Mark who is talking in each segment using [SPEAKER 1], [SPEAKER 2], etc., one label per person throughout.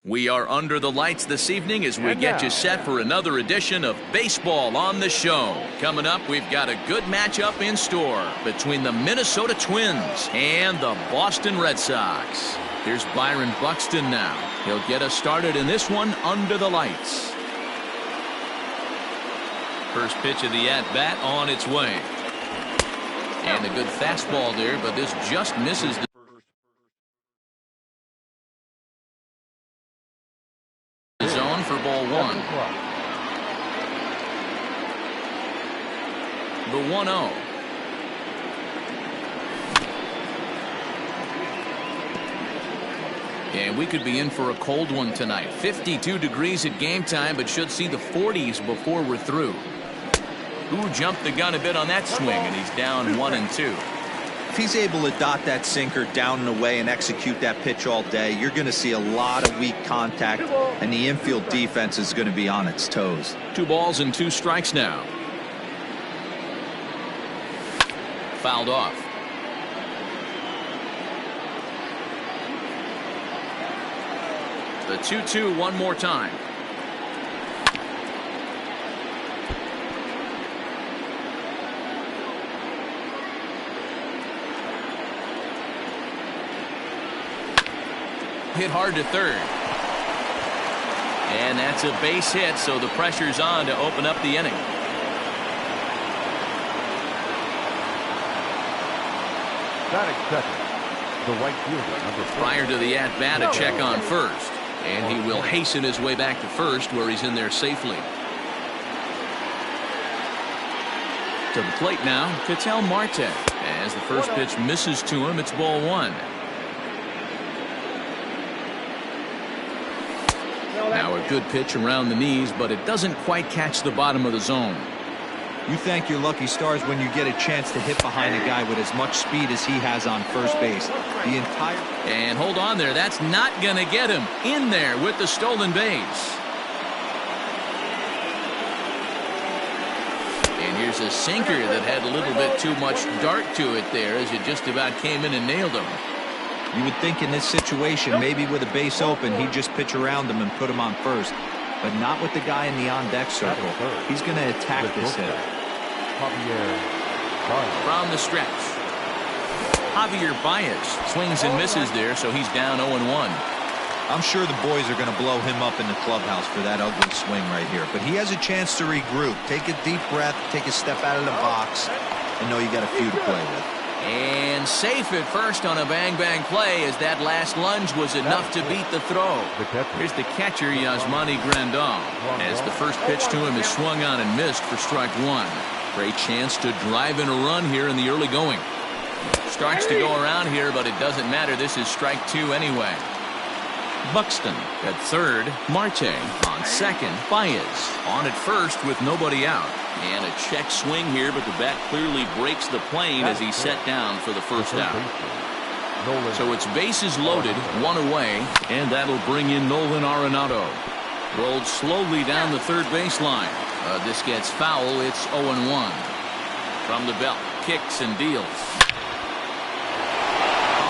[SPEAKER 1] We are under the lights this evening as we get you set for another edition of Baseball on the Show. Coming up, we've got a good matchup in store between the Minnesota Twins and the Boston Red Sox. Here's Byron Buxton now. He'll get us started in this one under the lights. First pitch of the at-bat on its way. And a good fastball there, but this just misses the zone for ball one. The 1-0. And we could be in for a cold one tonight. 52 degrees at game time, but should see the 40s before we're through. Ooh, jumped the gun a bit on that swing, and he's down 1-2.
[SPEAKER 2] If he's able to dot that sinker down and away and execute that pitch all day, you're going to see a lot of weak contact, and the infield defense is going to be on its toes.
[SPEAKER 1] 2 balls and 2 strikes now. Fouled off. The 2-2 one more time. Hit hard to third. And that's a base hit, so the pressure's on to open up the inning.
[SPEAKER 3] Batting second, the right fielder, number 4.
[SPEAKER 1] Prior to the at-bat, a check on first. And he will hasten his way back to first, where he's in there safely. To the plate now, Ketel Marte. As the first pitch misses to him, it's ball one. Now a good pitch around the knees, but it doesn't quite catch the bottom of the zone.
[SPEAKER 2] You thank your lucky stars when you get a chance to hit behind a guy with as much speed as he has on first base. The entire...
[SPEAKER 1] And hold on there. That's not going to get him in there with the stolen base. And here's a sinker that had a little bit too much dart to it there as it just about came in and nailed him.
[SPEAKER 2] You would think in this situation, maybe with a base open, he'd just pitch around him and put him on first. But not with the guy in the on-deck circle. He's going to attack this hitter.
[SPEAKER 1] From the stretch. Javier Baez swings and misses there, so he's down 0-1.
[SPEAKER 2] I'm sure the boys are going to blow him up in the clubhouse for that ugly swing right here. But he has a chance to regroup. Take a deep breath, take a step out of the box, and know you got a few to play with.
[SPEAKER 1] And safe at first on a bang-bang play as that last lunge was enough to beat the throw. Here's the catcher, Yasmani Grandal, as the first pitch to him is swung on and missed for strike one. Great chance to drive in a run here in the early going. Starts to go around here, but it doesn't matter. This is strike two anyway. Buxton at third, Marte on second, Baez on at first with nobody out. And a check swing here, but the bat clearly breaks the plane as he's set down for the first out. So it's bases loaded, one away, and that'll bring in Nolan Arenado. Rolled slowly down the third baseline. This gets foul. It's 0-1. From the belt, kicks and deals.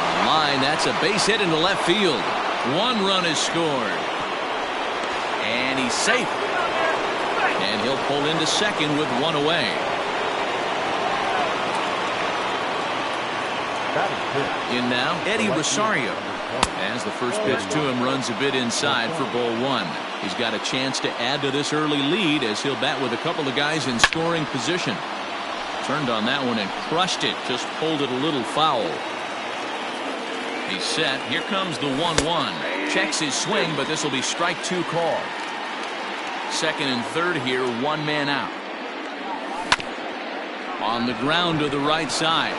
[SPEAKER 1] On the line, that's a base hit into left field. 1 run is scored. And he's safe. And he'll pull into second with 1 away. In now, Eddie Rosario. As the first pitch to him runs a bit inside for ball one. He's got a chance to add to this early lead as he'll bat with a couple of guys in scoring position. Turned on that one and crushed it. Just pulled it a little foul. He's set. Here comes the 1-1. Checks his swing, but this will be strike two call. Second and third here, 1 man out. On the ground to the right side.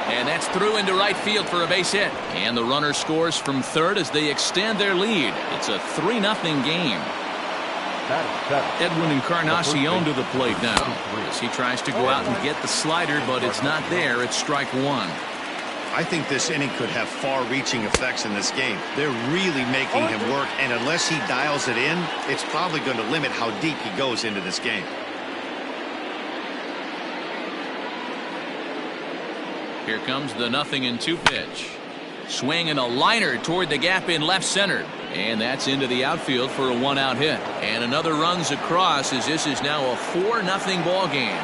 [SPEAKER 1] And that's through into right field for a base hit. And the runner scores from third as they extend their lead. It's a 3-0 game. Edwin Encarnacion to the plate now as he tries to go out and get the slider, but it's not there. It's strike one.
[SPEAKER 4] I think this inning could have far-reaching effects in this game. They're really making him work, and unless he dials it in, it's probably going to limit how deep he goes into this game.
[SPEAKER 1] Here comes the 0-2 pitch. Swing and a liner toward the gap in left center. And that's into the outfield for a 1-out hit. And another runs across as this is now a 4-0 ball game.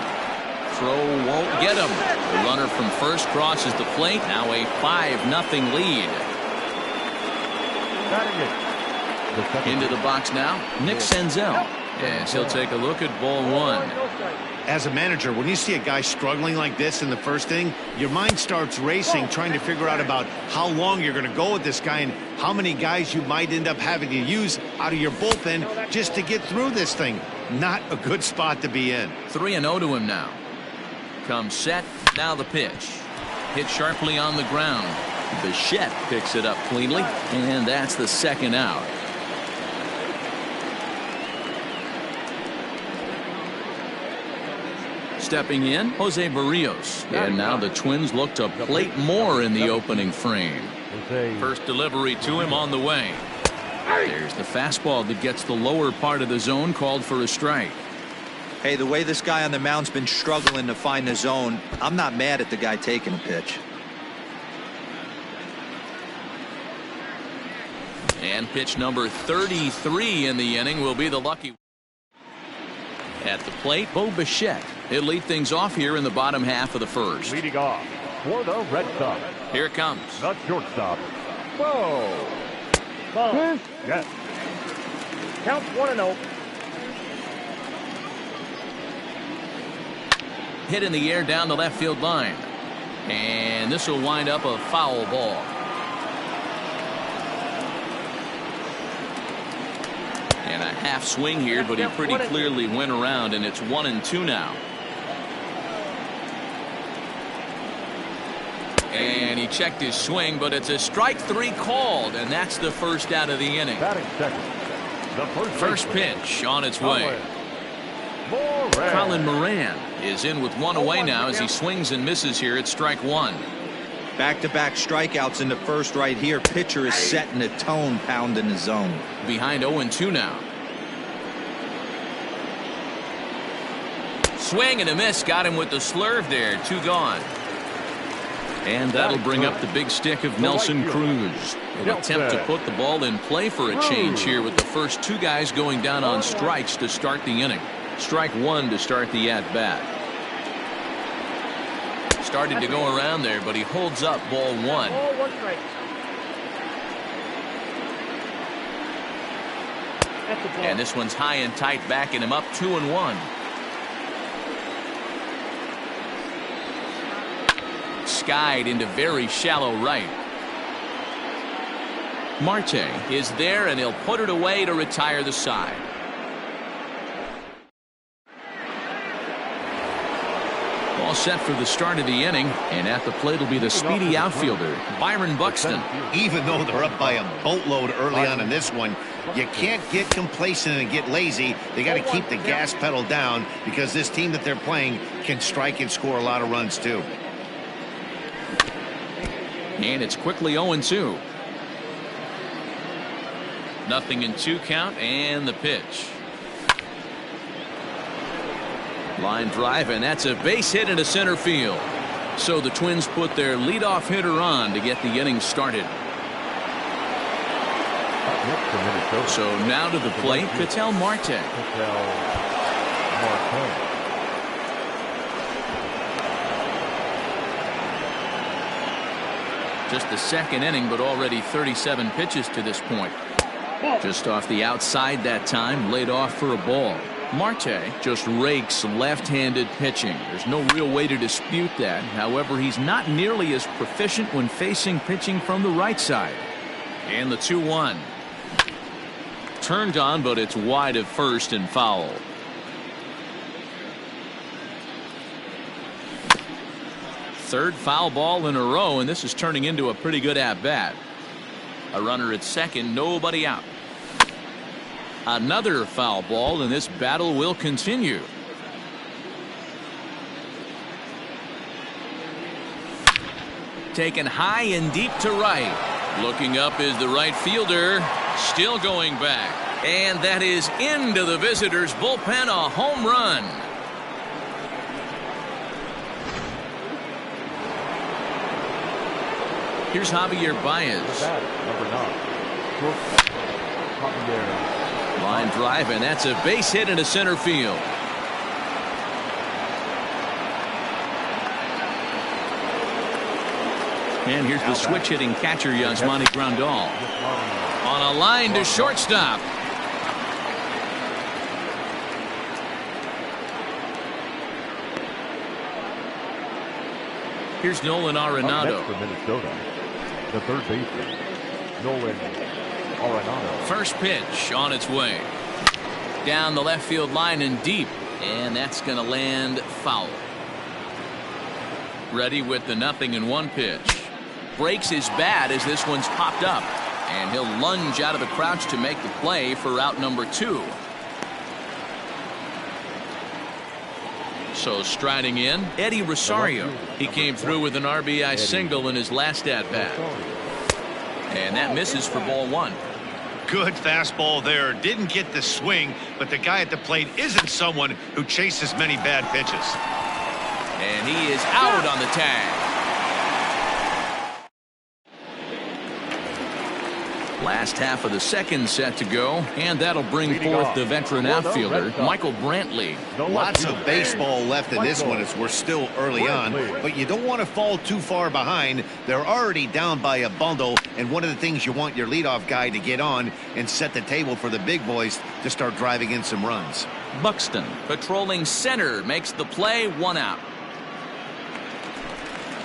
[SPEAKER 1] Throw won't get him. The runner from first crosses the plate. Now a 5-0 lead. Into the box now, Nick Senzel. Yes, he'll take a look at ball 1.
[SPEAKER 4] As a manager, when you see a guy struggling like this in the first inning, your mind starts racing, trying to figure out about how long you're going to go with this guy and how many guys you might end up having to use out of your bullpen just to get through this thing. Not a good spot to be in.
[SPEAKER 1] 3-0 to him now. Comes set, now the pitch. Hit sharply on the ground. Bichette picks it up cleanly, and that's the 2nd out. Stepping in, Jose Barrios. And now the Twins look to plate more in the opening frame. First delivery to him on the way. There's the fastball that gets the lower part of the zone, called for a strike.
[SPEAKER 2] Hey, the way this guy on the mound's been struggling to find the zone, I'm not mad at the guy taking a pitch.
[SPEAKER 1] And pitch number 33 in the inning will be the lucky one. At the plate, Bo Bichette. He'll lead things off here in the bottom half of the first.
[SPEAKER 3] Leading off for the Red Sox.
[SPEAKER 1] Here it comes.
[SPEAKER 3] The shortstop, Bo. Yes.
[SPEAKER 5] Count 1-0.
[SPEAKER 1] Hit in the air down the left field line. And this will wind up a foul ball. And a half swing here, but he pretty clearly went around, and it's 1-2 now. And he checked his swing, but it's a strike 3 called, and that's the first out of the inning.
[SPEAKER 3] Batting second. The
[SPEAKER 1] First pitch on its way. Colin Moran is in with 1 away now as he swings and misses here at strike 1.
[SPEAKER 2] Back-to-back strikeouts in the first right here. Pitcher is setting the tone, pounding the zone.
[SPEAKER 1] Behind 0-2 now. Swing and a miss. Got him with the slurve there. 2 gone. And that'll bring up the big stick of Nelson Cruz. He'll attempt to put the ball in play for a change here with the first 2 guys going down on strikes to start the inning. Strike 1 to start the at-bat. Started to go around there, but he holds up ball 1. And this one's high and tight, backing him up 2-1. Skied into very shallow right. Marte is there, and he'll put it away to retire the side. All set for the start of the inning, and at the plate will be the speedy outfielder, Byron Buxton.
[SPEAKER 4] Even though they're up by a boatload early on in this one, you can't get complacent and get lazy. They got to keep the gas pedal down because this team that they're playing can strike and score a lot of runs too.
[SPEAKER 1] And it's quickly 0-2. 0-2 count, and the pitch. Line drive, and that's a base hit into center field. So the Twins put their leadoff hitter on to get the inning started. So now to the plate, Ketel Marte. Just the 2nd inning, but already 37 pitches to this point. Just off the outside that time, laid off for a ball. Marte just rakes left-handed pitching. There's no real way to dispute that. However, he's not nearly as proficient when facing pitching from the right side. And the 2-1. Turned on, but it's wide of first and foul. Third foul ball in a row, and this is turning into a pretty good at-bat. A runner at second, nobody out. Another foul ball, and this battle will continue. Taken high and deep to right. Looking up is the right fielder. Still going back. And that is into the visitors' bullpen, a home run. Here's Javier Baez.
[SPEAKER 3] Number 9. Javier.
[SPEAKER 1] Line drive, and that's a base hit into center field. And here's the switch hitting catcher, Yasmani Grandal. On a line to shortstop. Here's Nolan Arenado.
[SPEAKER 3] For Minnesota, the third baseman, Nolan Arenado.
[SPEAKER 1] First pitch on its way. Down the left field line and deep. And that's going to land foul. Ready with the 0-1 pitch. Breaks his bat as this one's popped up. And he'll lunge out of the crouch to make the play for out number 2. So striding in, Eddie Rosario. He came through with an RBI single in his last at-bat. And that misses for ball 1.
[SPEAKER 4] Good fastball there. Didn't get the swing, but the guy at the plate isn't someone who chases many bad pitches.
[SPEAKER 1] And he is out on the tag. Last half of the second set to go, and that'll bring forth the veteran outfielder, Michael Brantley.
[SPEAKER 4] Lots of baseball left in this one as we're still early on, but you don't want to fall too far behind. They're already down by a bundle, and one of the things you want your leadoff guy to get on and set the table for the big boys to start driving in some runs.
[SPEAKER 1] Buxton, patrolling center, makes the play, 1 out.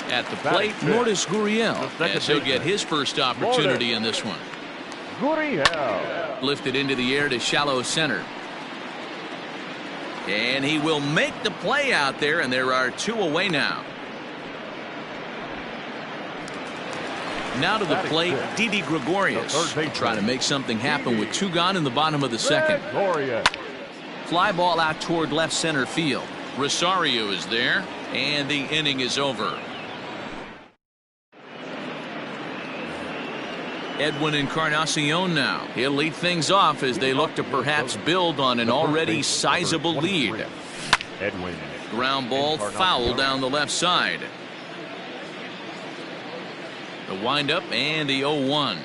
[SPEAKER 1] At the plate, Lourdes Gurriel, as he'll get his first opportunity in this one.
[SPEAKER 3] Gurriel.
[SPEAKER 1] Lifted into the air to shallow center. And he will make the play out there, and there are 2 away now. Now to the plate, Didi Gregorius. Trying to make something happen with 2 gone in the bottom of the second. Fly ball out toward left center field. Rosario is there, and the inning is over. Edwin Encarnacion now. He'll lead things off as they look to perhaps build on an already sizable lead.
[SPEAKER 3] Edwin.
[SPEAKER 1] Ground ball foul down the left side. The windup and the 0-1.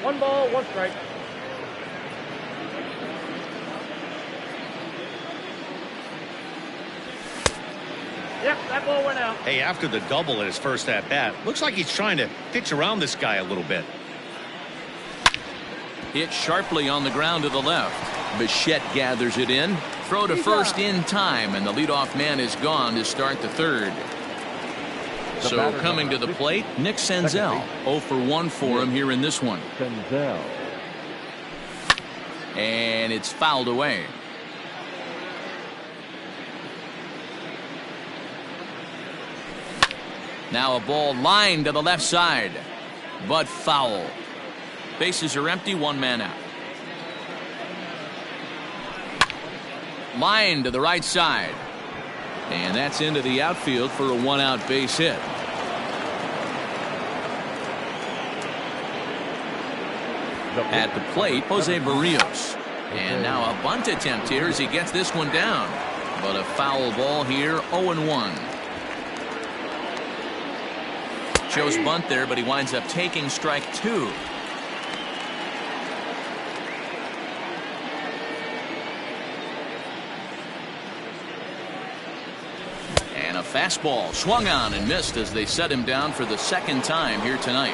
[SPEAKER 5] 1 ball, 1 strike. Yep, that ball went out.
[SPEAKER 4] Hey, after the double at his first at-bat, looks like he's trying to pitch around this guy a little bit.
[SPEAKER 1] Hit sharply on the ground to the left. Bichette gathers it in. Throw to first in time, and the leadoff man is gone to start the third. So coming to the plate, Nick Senzel. 0 for 1 for him here in this one.
[SPEAKER 3] Senzel.
[SPEAKER 1] And it's fouled away. Now a ball lined to the left side, but foul. Bases are empty, 1 man out. Line to the right side. And that's into the outfield for a 1-out base hit. At the plate, Jose Barrios. And now a bunt attempt here as he gets this one down. But a foul ball here, 0-1. Shows bunt there, but he winds up taking strike 2. And a fastball swung on and missed as they set him down for the 2nd time here tonight.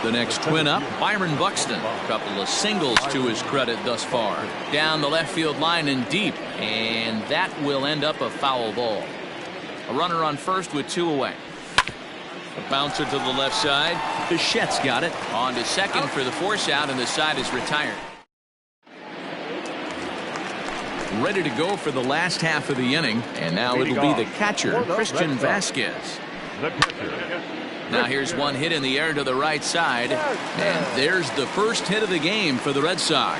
[SPEAKER 1] The next twin up, Byron Buxton. A couple of singles to his credit thus far. Down the left field line and deep, and that will end up a foul ball. A runner on first with 2 away. A bouncer to the left side. Bichette's got it. On to second for the force out, and the side is retired. Ready to go for the last half of the inning, and now it'll be the catcher, Christian Vasquez. Now here's one hit in the air to the right side, and there's the first hit of the game for the Red Sox.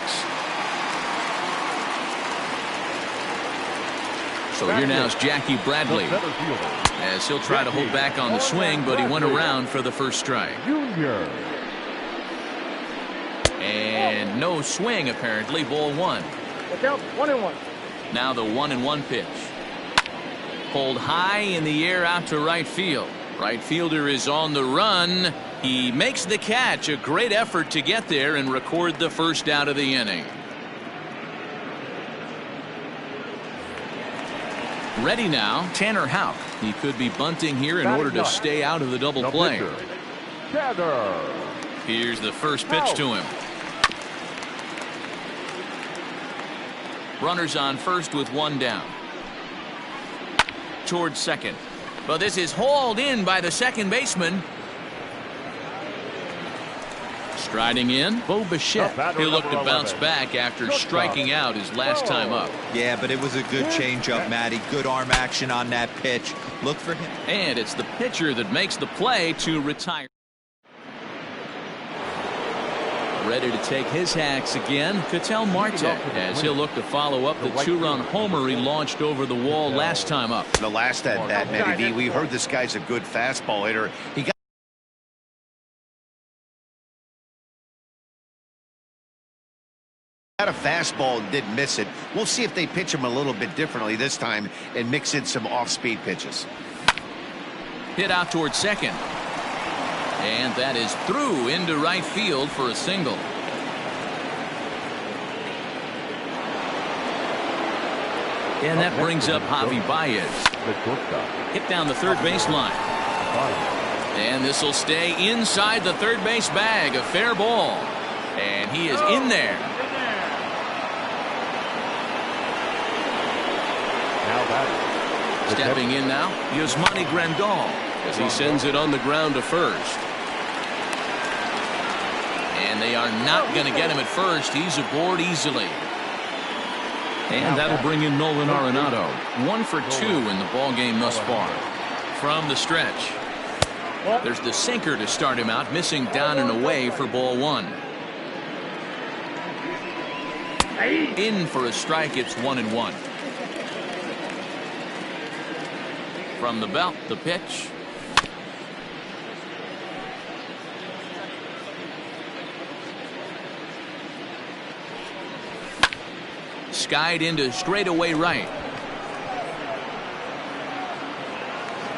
[SPEAKER 1] So here now is Jackie Bradley, as he'll try to hold back on the swing, but he went around for the first strike. And no swing, apparently. Ball 1.
[SPEAKER 5] Look out, 1-1.
[SPEAKER 1] Now the 1-1 pitch. Pulled high in the air out to right field. Right fielder is on the run. He makes the catch. A great effort to get there and record the first out of the inning. Ready now, Tanner Houck. He could be bunting here in order to stay out of the double play. Here's the first pitch to him. Runners on first with one down. Towards second. But this is hauled in by the second baseman. Striding in, Bo Bichette. He'll look to bounce back after striking out his last time up.
[SPEAKER 2] Yeah, but it was a good changeup, Matty. Good arm action on that pitch. Look for him.
[SPEAKER 1] And it's the pitcher that makes the play to retire. Ready to take his hacks again, Ketel Marte, as he'll look to follow up the two-run homer he launched over the wall last time up.
[SPEAKER 4] The last at bat, Matty V, we heard this guy's a good fastball hitter. He got a fastball and didn't miss it. We'll see if they pitch him a little bit differently this time and mix in some off-speed pitches.
[SPEAKER 1] Hit out towards second. And that is through into right field for a single. And that brings up Javi Baez. Hit down the third baseline. And this will stay inside the third base bag. A fair ball. And he is in there. Stepping in now, Yasmani Grandal, as he sends it on the ground to first. And they are not going to get him at first. He's aboard easily. And that'll bring in Nolan Arenado. 1 for 2 in the ballgame thus far. From the stretch. There's the sinker to start him out, missing down and away for ball 1. In for a strike, it's 1-1. From the belt, the pitch. Skied into straightaway right.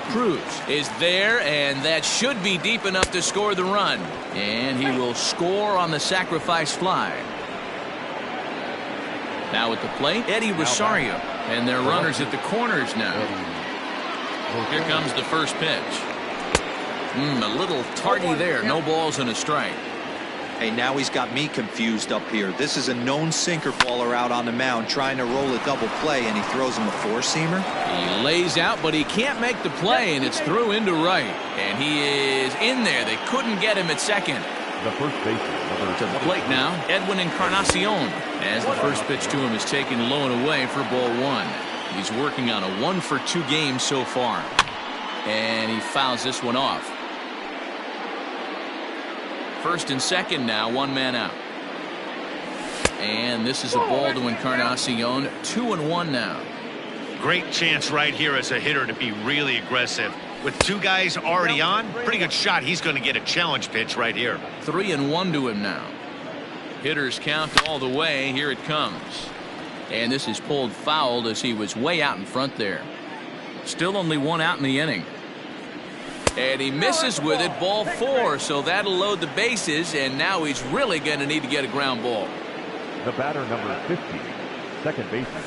[SPEAKER 1] Cruz is there, and that should be deep enough to score the run. And he will score on the sacrifice fly. Now at the plate, Eddie Rosario. And their runners at the corners now. Here comes the first pitch. A little tardy there. No balls and a strike.
[SPEAKER 2] Hey, now he's got me confused up here. This is a known sinker baller out on the mound trying to roll a double play, and he throws him a four-seamer.
[SPEAKER 1] He lays out, but he can't make the play, and it's through into right. And he is in there. They couldn't get him at second.
[SPEAKER 3] The first baseman.
[SPEAKER 1] To the plate now, Edwin Encarnacion, as the first pitch to him is taken low and away for ball 1. He's working on a 1 for 2 game so far. And he fouls this one off. First and second now, 1 man out. And this is a ball to Encarnacion. 2-1 now.
[SPEAKER 4] Great chance right here as a hitter to be really aggressive. With 2 guys already on, pretty good shot. He's going to get a challenge pitch right here.
[SPEAKER 1] 3-1 to him now. Hitters count all the way. Here it comes. And this is pulled fouled as he was way out in front there. Still only 1 out in the inning. And he misses with it, ball 4, so that'll load the bases, and now he's really going to need to get a ground ball.
[SPEAKER 3] The batter, number 50, second baseman,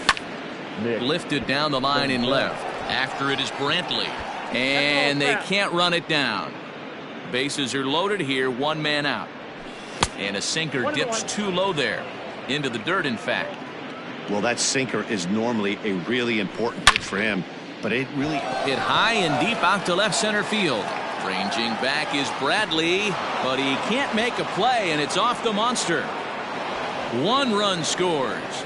[SPEAKER 3] Nick.
[SPEAKER 1] Lifted down the line in left. After it is Brantley. And they can't run it down. Bases are loaded here, 1 man out. And a sinker dips too low there. Into the dirt, in fact.
[SPEAKER 4] Well, that sinker is normally a really important pitch for him. But it really
[SPEAKER 1] hit high and deep out to left center field. Ranging back is Bradley, but he can't make a play, and it's off the monster. 1 run scores.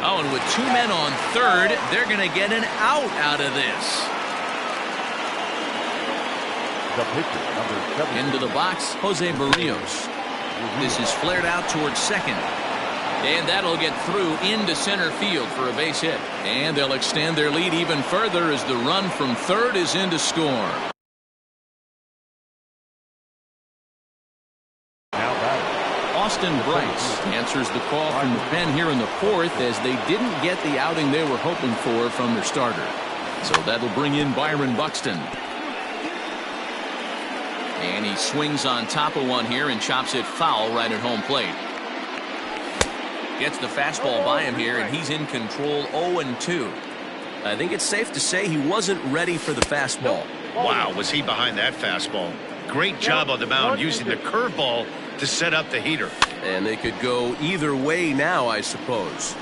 [SPEAKER 1] Oh, and with 2 men on third, they're going to get an out of this.
[SPEAKER 3] The pitcher, number 7.
[SPEAKER 1] Into the box, Jose Barrios. This is flared out towards second. And that'll get through into center field for a base hit. And they'll extend their lead even further as the run from third is in to score. Austin Brights answers the call from the pen here in the 4th as they didn't get the outing they were hoping for from their starter. So that'll bring in Byron Buxton. And he swings on top of one here and chops it foul right at home plate. Gets the fastball by him here, and he's in control. 0-2. I think it's safe to say he wasn't ready for the fastball.
[SPEAKER 4] Wow, was he behind that fastball. Great job on the mound using the curveball to set up the heater.
[SPEAKER 1] And they could go either way now, I suppose.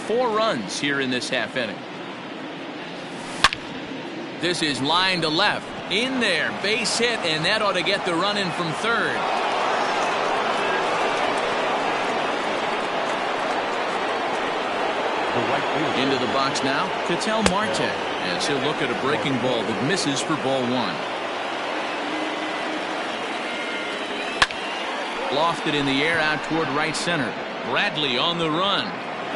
[SPEAKER 1] 4 runs here in this half inning. This is line to left. In there, base hit, and that ought to get the run in from third. Into the box now, Ketel Marte, as he'll look at a breaking ball that misses for ball 1. Lofted in the air out toward right center. Bradley on the run.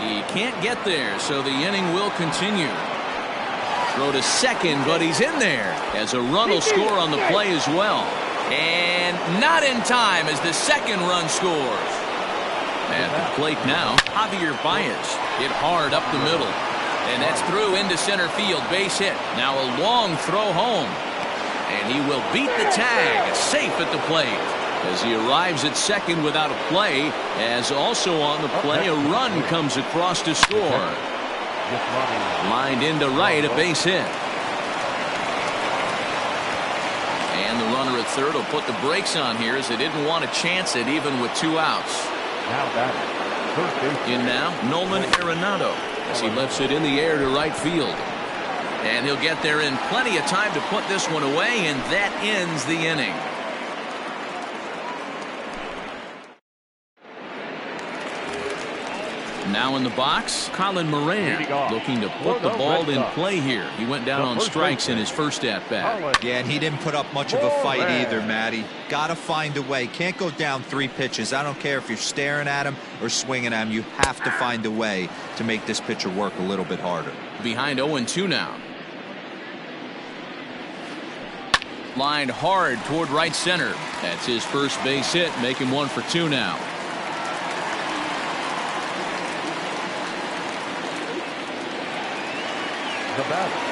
[SPEAKER 1] He can't get there, so the inning will continue. Throw to second, but he's in there, as a run will score on the play as well. And not in time as the second run scores. At the plate now, Javier Baez hit hard up the middle. And that's through into center field, base hit. Now a long throw home. And he will beat the tag, safe at the plate. As he arrives at second without a play, as also on the play, a run comes across to score. Lined into right, a base hit. And the runner at third will put the brakes on here as they didn't want to chance it even with 2 outs. In now, Nolan Arenado, as he lifts it in the air to right field. And he'll get there in plenty of time to put this one away, and that ends the inning. Now in the box, Colin Moran looking to put the ball in play here. He went down on strikes in his first at-bat.
[SPEAKER 2] Yeah, and he didn't put up much of a fight either, Matty. Got to find a way. Can't go down 3 pitches. I don't care if you're staring at him or swinging at him. You have to find a way to make this pitcher work a little bit harder.
[SPEAKER 1] Behind 0-2 now. Lined hard toward right center. That's his first base hit, making 1 for 2 now.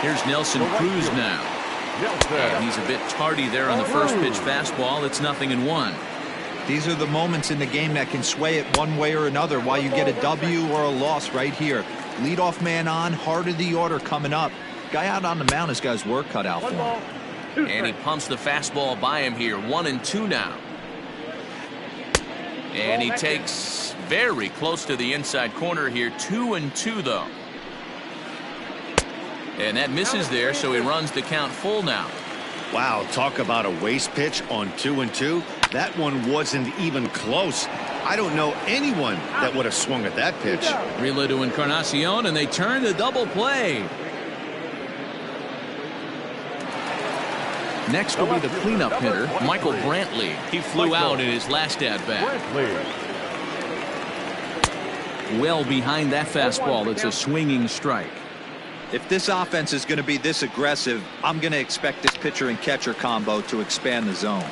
[SPEAKER 1] Here's Nelson Cruz now. And he's a bit tardy there on the first pitch fastball. It's 0-1.
[SPEAKER 2] These are the moments in the game that can sway it one way or another, why you get a W or a loss right here. Leadoff man on, heart of the order coming up. Guy out on the mound has got his work cut out for him.
[SPEAKER 1] And he pumps the fastball by him here. 1-2 now. And he takes very close to the inside corner here. 2-2 though. And that misses there, so he runs the count full now.
[SPEAKER 4] Wow, talk about a waste pitch on 2-2. That one wasn't even close. I don't know anyone that would have swung at that pitch.
[SPEAKER 1] Relay to Encarnacion, and they turn the double play. Next will be the cleanup hitter, Michael Brantley. He flew out in his last at-bat. Well behind that fastball, it's a swinging strike.
[SPEAKER 2] If this offense is going to be this aggressive, I'm going to expect this pitcher and catcher combo to expand the zone.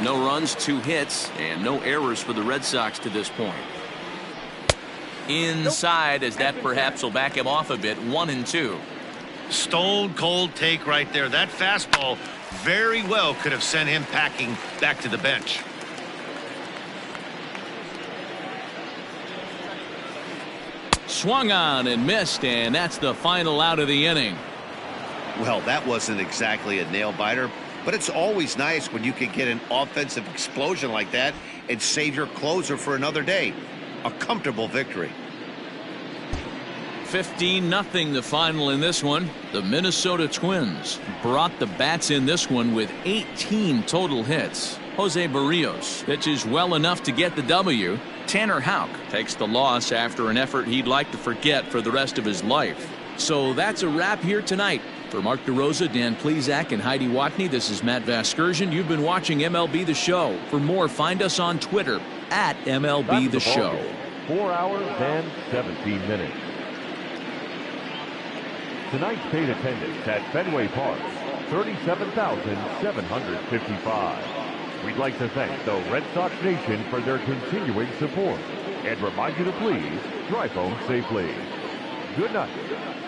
[SPEAKER 1] No runs, 2 hits, and no errors for the Red Sox to this point. Inside, as that perhaps will back him off a bit. 1-2.
[SPEAKER 4] Stone cold take right there. That fastball very well could have sent him packing back to the bench.
[SPEAKER 1] Swung on and missed, and that's the final out of the inning.
[SPEAKER 4] Well, that wasn't exactly a nail-biter, but it's always nice when you can get an offensive explosion like that and save your closer for another day. A comfortable victory.
[SPEAKER 1] 15-0 the final in this one. The Minnesota Twins brought the bats in this one with 18 total hits. Jose Barrios pitches well enough to get the W. Tanner Houck takes the loss after an effort he'd like to forget for the rest of his life. So that's a wrap here tonight. For Mark DeRosa, Dan Plesac, and Heidi Watney, this is Matt Vasgersian. You've been watching MLB The Show. For more, find us on Twitter at MLB The Show.
[SPEAKER 3] 4 hours and 17 minutes. Tonight's paid attendance at Fenway Park, 37,755. We'd like to thank the Red Sox Nation for their continuing support. and remind you to please drive home safely. Good night.